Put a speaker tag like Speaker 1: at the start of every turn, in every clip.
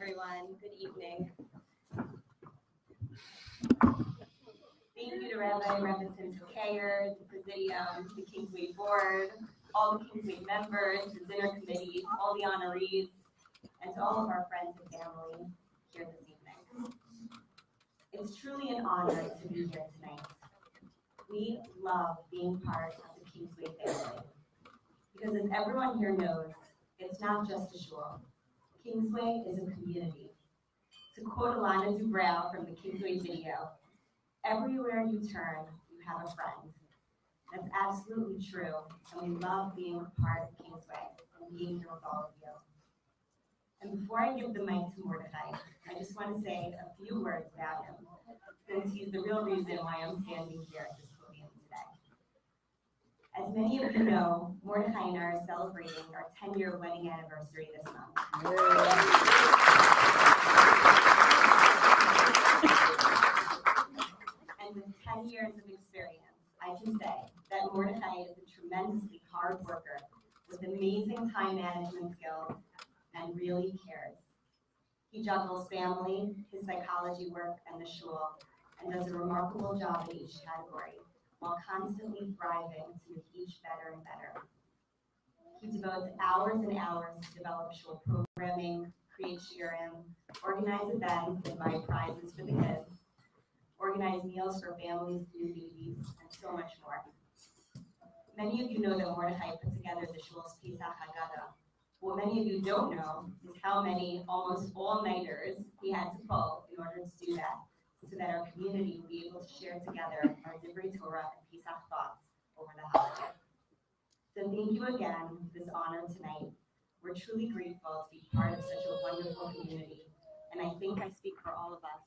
Speaker 1: everyone. Good evening. Thank you to Rabbi, Rabbi Kayer, the Presidium, the Kingsway Board, all the Kingsway members, the dinner committee, all the honorees, and to all of our friends and family here this evening. It's truly an honor to be here tonight. We love being part of the Kingsway family, because as everyone here knows, it's not just a shul. Kingsway is a community. To quote Alana Dubrow from the Kingsway video, everywhere you turn, you have a friend. That's absolutely true, and we love being a part of Kingsway and being here with all of you. And before I give the mic to Mordechai, I just want to say a few words about him, since he's the real reason why I'm standing here at this podium today. As many of you know, Mordechai and I are celebrating our 10-year wedding anniversary this month. And with 10 years of experience, I can say that Mordechai is a tremendously hard worker with amazing time management skills and really cares. He juggles family, his psychology work, and the shul, and does a remarkable job in each category, while constantly thriving to make each better and better. He devotes hours and hours to develop shul programming, create shiurim, organize events, and buy prizes for the kids, organize meals for families, new babies, and so much more. Many of you know that Mordechai put together the shul's Pesach Haggadah. What many of you don't know is how many almost all-nighters he had to pull in order to do that, so that our community will be able to share together our Divrei Torah and Pesach thoughts over the holiday. So thank you again for this honor tonight. We're truly grateful to be part of such a wonderful community, and I think I speak for all of us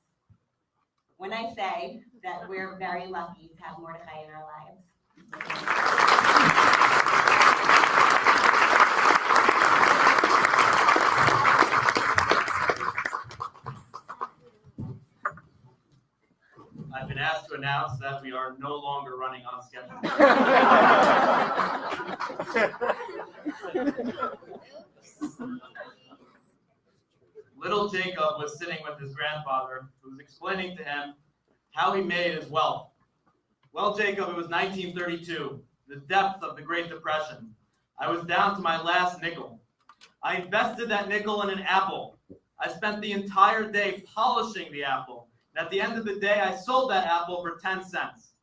Speaker 1: when I say that we're very lucky to have Mordechai in our lives.
Speaker 2: I've been asked to announce that we are no longer running on schedule. Little Jacob was sitting with his grandfather, who was explaining to him how he made his wealth. Well, Jacob, it was 1932, the depth of the Great Depression. I was down to my last nickel. I invested that nickel in an apple. I spent the entire day polishing the apple. At the end of the day, I sold that apple for 10 cents.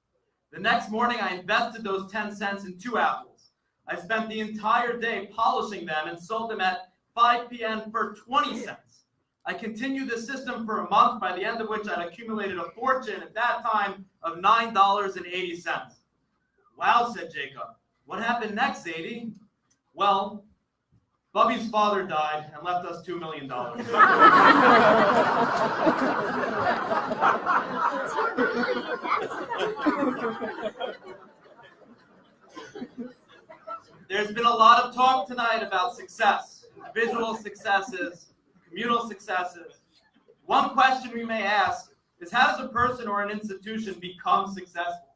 Speaker 2: The next morning, I invested those 10 cents in 2 apples. I spent the entire day polishing them and sold them at 5 p.m. for 20 cents. I continued the system for a month, by the end of which I'd accumulated a fortune at that time of $9.80. Wow, said Jacob. What happened next, Zadie? Well, Bubby's father died and left us $2 million. There's been a lot of talk tonight about success, individual successes, communal successes. One question we may ask is, how does a person or an institution become successful?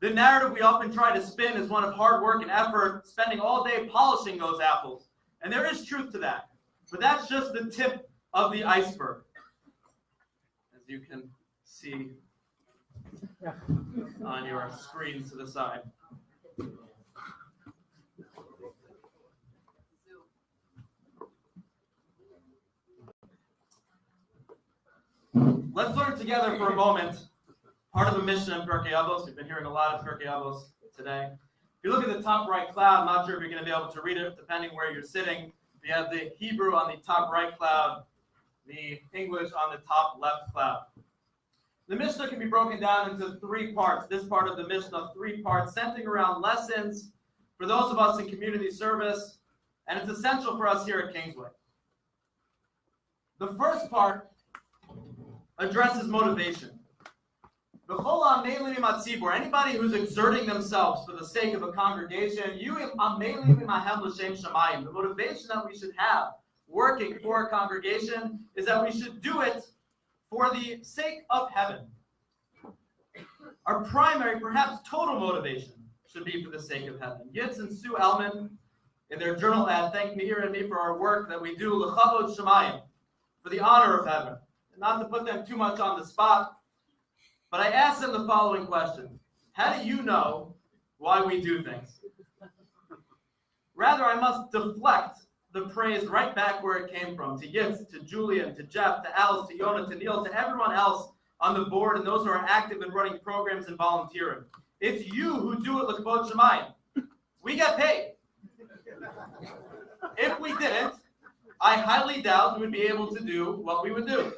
Speaker 2: The narrative we often try to spin is one of hard work and effort, spending all day polishing those apples. And there is truth to that. But that's just the tip of the iceberg, as you can see on your screens to the side. Let's learn together for a moment part of the mission in Pirkei Avos. We've been hearing a lot of Pirkei Avos today. If you look at the top right cloud, I'm not sure if you're going to be able to read it, depending where you're sitting. We have the Hebrew on the top right cloud, the English on the top left cloud. The Mishnah can be broken down into 3 parts. This part of the Mishnah, 3 parts, centering around lessons for those of us in community service, and it's essential for us here at Kingsway. The first part addresses motivation. Anybody who's exerting themselves for the sake of a congregation, the motivation that we should have working for a congregation is that we should do it for the sake of heaven. Our primary, perhaps total motivation should be for the sake of heaven. Yitz and Sue Elman, in their journal ad, thank Meira and me for our work that we do, l'chavod shamayim, for the honor of heaven. And not to put them too much on the spot, but I asked them the following question. How do you know why we do things? Rather, I must deflect the praise right back where it came from, to Yitz, to Julian, to Jeff, to Alice, to Yona, to Neil, to everyone else on the board and those who are active in running programs and volunteering. It's you who do it l'kvod Shemayim. We get paid. If we didn't, I highly doubt we would be able to do what we would do.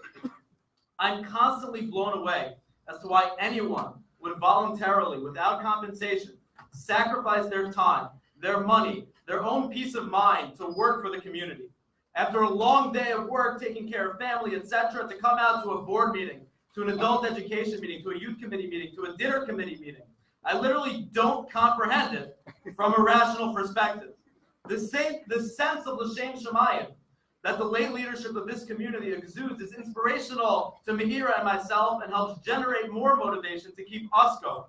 Speaker 2: I'm constantly blown away as to why anyone would voluntarily, without compensation, sacrifice their time, their money, their own peace of mind to work for the community. After a long day of work, taking care of family, etc., to come out to a board meeting, to an adult education meeting, to a youth committee meeting, to a dinner committee meeting. I literally don't comprehend it from a rational perspective. The sense of l'shem Shemayim that the lay leadership of this community exudes is inspirational to Meira and myself and helps generate more motivation to keep us going.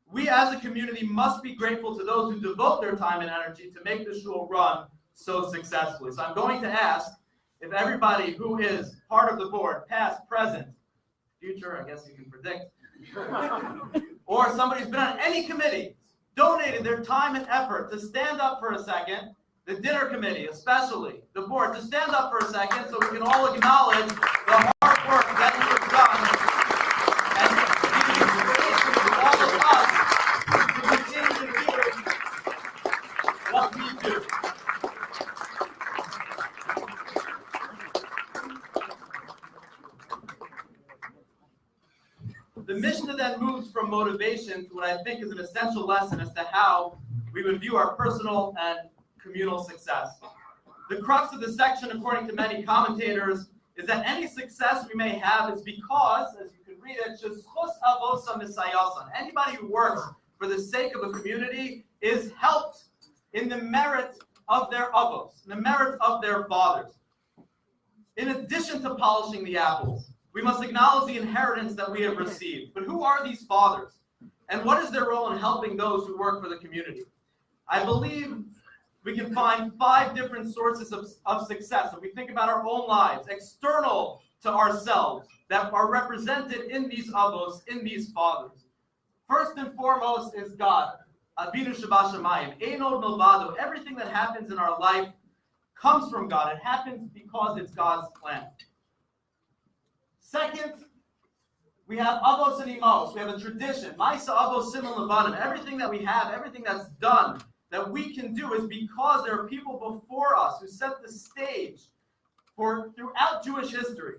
Speaker 2: We as a community must be grateful to those who devote their time and energy to make the shul run so successfully. So I'm going to ask if everybody who is part of the board, past, present, future, I guess you can predict, or somebody who's been on any committee, donated their time and effort to stand up for a second, the dinner committee especially, the board, to stand up for a second so we can all acknowledge the hard work that you have done and give inspiration to all of us to continue to do what we do. The mission then moves from motivation to what I think is an essential lesson as to how we would view our personal and communal success. The crux of the section, according to many commentators, is that any success we may have is because, as you can read it, Shezchus avosa misayasan. Anybody who works for the sake of a community is helped in the merit of their avos, in the merit of their fathers. In addition to polishing the apples, we must acknowledge the inheritance that we have received. But who are these fathers? And what is their role in helping those who work for the community? I believe we can find 5 different sources of success. If we think about our own lives, external to ourselves, that are represented in these avos, in these fathers. First and foremost is God. Avinu Shabashamayim. Einod Milvado. Everything that happens in our life comes from God. It happens because it's God's plan. Second, we have avos and imos. We have a tradition. Ma'isa avos simon levanim. Everything that we have, everything that's done, that we can do is because there are people before us who set the stage for throughout Jewish history.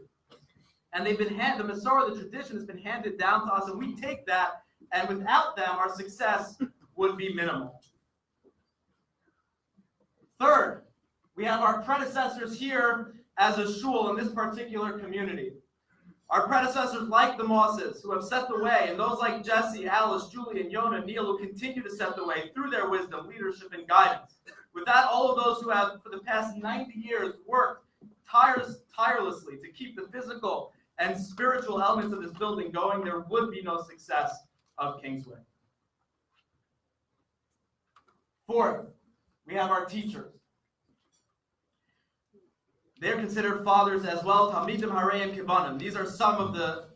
Speaker 2: And they've been the Masorah, the tradition, has been handed down to us, and we take that, and without them, our success would be minimal. Third, we have our predecessors here as a shul in this particular community. Our predecessors like the Mosses, who have set the way, and those like Jesse, Alice, Julian, Yona, Neil, who continue to set the way through their wisdom, leadership, and guidance. With that, all of those who have, for the past 90 years, worked tirelessly to keep the physical and spiritual elements of this building going, there would be no success of Kingsway. Fourth, we have our teachers. They're considered fathers as well. Talmidim Hareim Kivanim. These are some of the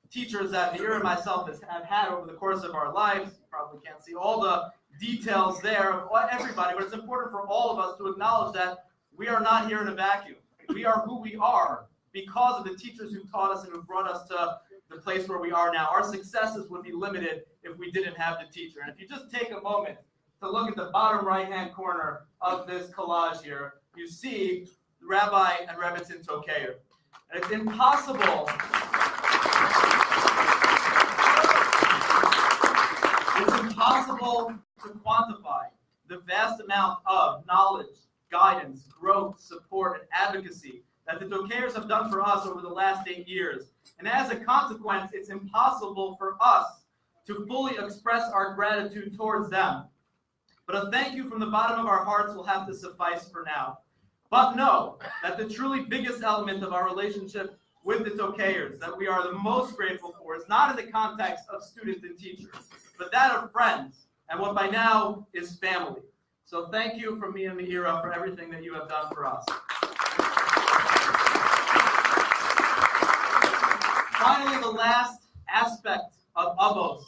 Speaker 2: teachers that Meira and myself have had over the course of our lives. You probably can't see all the details there of everybody, but it's important for all of us to acknowledge that we are not here in a vacuum. We are who we are because of the teachers who taught us and who brought us to the place where we are now. Our successes would be limited if we didn't have the teacher. And if you just take a moment to look at the bottom right-hand corner of this collage here, you see Rabbi and Rebbetzin Tokeyer. And it's impossible to quantify the vast amount of knowledge, guidance, growth, support, and advocacy that the Tokeyers have done for us over the last 8 years. And as a consequence, it's impossible for us to fully express our gratitude towards them. But a thank you from the bottom of our hearts will have to suffice for now. But know that the truly biggest element of our relationship with the Tokeyers that we are the most grateful for is not in the context of students and teachers, but that of friends and what by now is family. So thank you from me and Meira for everything that you have done for us. Finally, the last aspect of Avos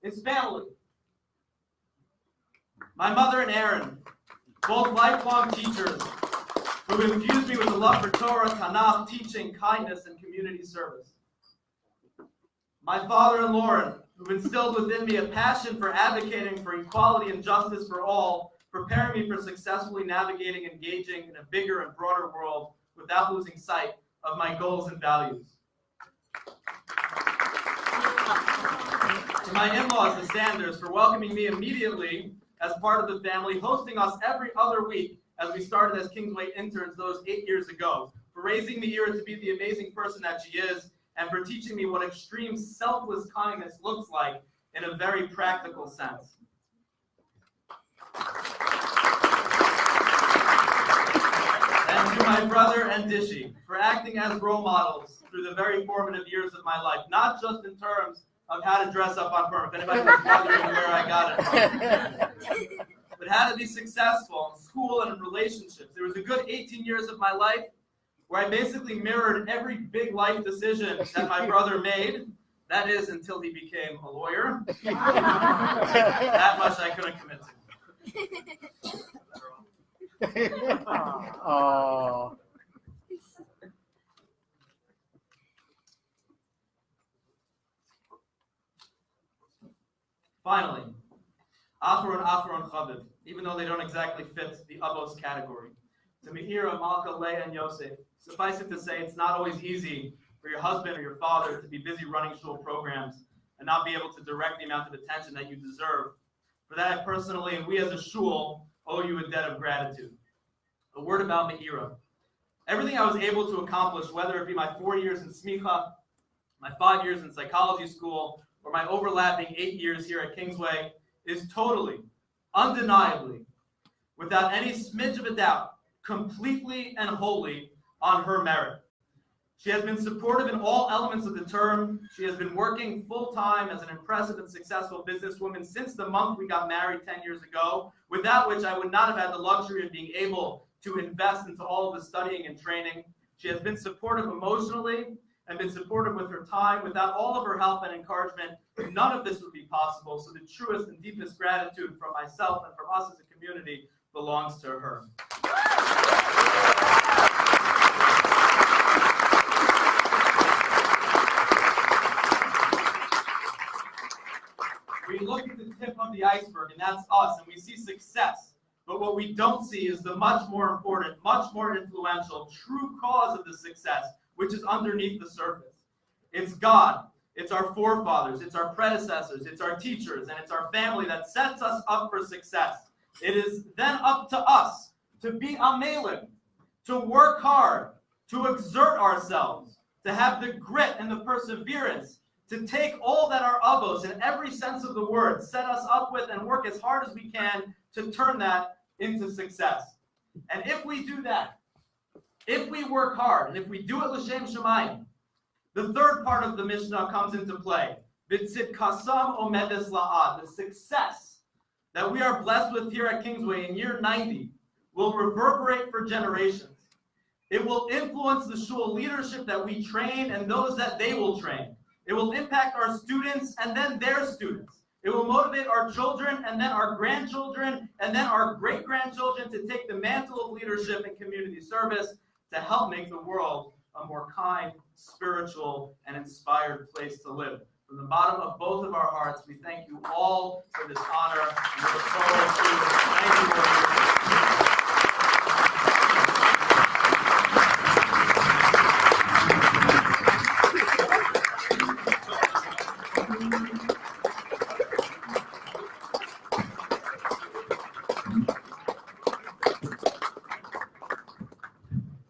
Speaker 2: is family. My mother and Aaron, both lifelong teachers who infused me with a love for Torah, Tanakh, teaching, kindness, and community service. My father and Lauren, who instilled within me a passion for advocating for equality and justice for all, preparing me for successfully navigating and engaging in a bigger and broader world without losing sight of my goals and values. To my in-laws, the Sanders, for welcoming me immediately as part of the family, hosting us every other week as we started as Kingsway interns those 8 years ago, for raising Meira to be the amazing person that she is, and for teaching me what extreme selfless kindness looks like in a very practical sense. And to my brother and Dishi, for acting as role models through the very formative years of my life, not just in terms of how to dress up on Purim, if anybody was wondering where I got it from, but how to be successful in school and in relationships. There was a good 18 years of my life where I basically mirrored every big life decision that my brother made. That is, until he became a lawyer. That much I couldn't commit to.
Speaker 3: Oh.
Speaker 2: Finally, Acharon Chaviv, even though they don't exactly fit the Avos category. To Meira, Malka, Leah, and Yosef, suffice it to say, it's not always easy for your husband or your father to be busy running shul programs and not be able to direct the amount of attention that you deserve. For that, I personally, and we as a shul, owe you a debt of gratitude. A word about Meira. Everything I was able to accomplish, whether it be my 4 years in Smicha, my 5 years in psychology school, or my overlapping 8 years here at Kingsway, is totally, undeniably, without any smidge of a doubt, completely and wholly on her merit. She has been supportive in all elements of the term. She has been working full-time as an impressive and successful businesswoman since the month we got married 10 years ago, without which I would not have had the luxury of being able to invest into all of the studying and training. She has been supportive emotionally and been supportive with her time. Without all of her help and encouragement, none of this would be possible. So the truest and deepest gratitude from myself and from us as a community belongs to her. We look at the tip of the iceberg, and that's us, and we see success. But what we don't see is the much more important, much more influential, true cause of the success, which is underneath the surface. It's God, it's our forefathers, it's our predecessors, it's our teachers, and it's our family that sets us up for success. It is then up to us to be amelim, to work hard, to exert ourselves, to have the grit and the perseverance to take all that our avos, in every sense of the word, set us up with and work as hard as we can to turn that into success. And if we do that, if we work hard, and if we do it l'shem shamayim, the third part of the Mishnah comes into play. V'tzidkasam omedes la'ad, the success that we are blessed with here at Kingsway in year 90 will reverberate for generations. It will influence the shul leadership that we train and those that they will train. It will impact our students and then their students. It will motivate our children and then our grandchildren and then our great-grandchildren to take the mantle of leadership and community service to help make the world a more kind, spiritual, and inspired place to live. From the bottom of both of our hearts, we thank you all for this honor, and we look forward to thank you.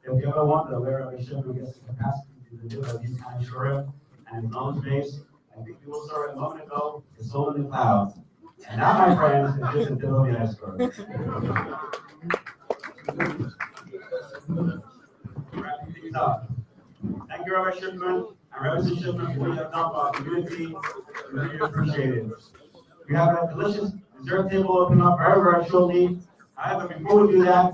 Speaker 4: If you ever wonder where Rabbi Schiffman gets the capacity to deliver these kind of shurim and knowledge base, I think you saw it a moment ago, it's all in the clouds. And that, my friends, is just a tip of the iceberg. Wrapping things up. Thank you, Rabbi Schiffman and Rabbi Schiffman, for what you have done for our community. We really appreciate it. We have a delicious dessert table open up very, very shortly. However, before we do that,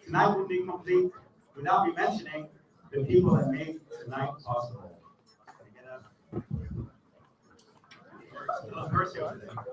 Speaker 4: tonight will be complete without me mentioning the people that made tonight possible. Can I get a That was mercy over there.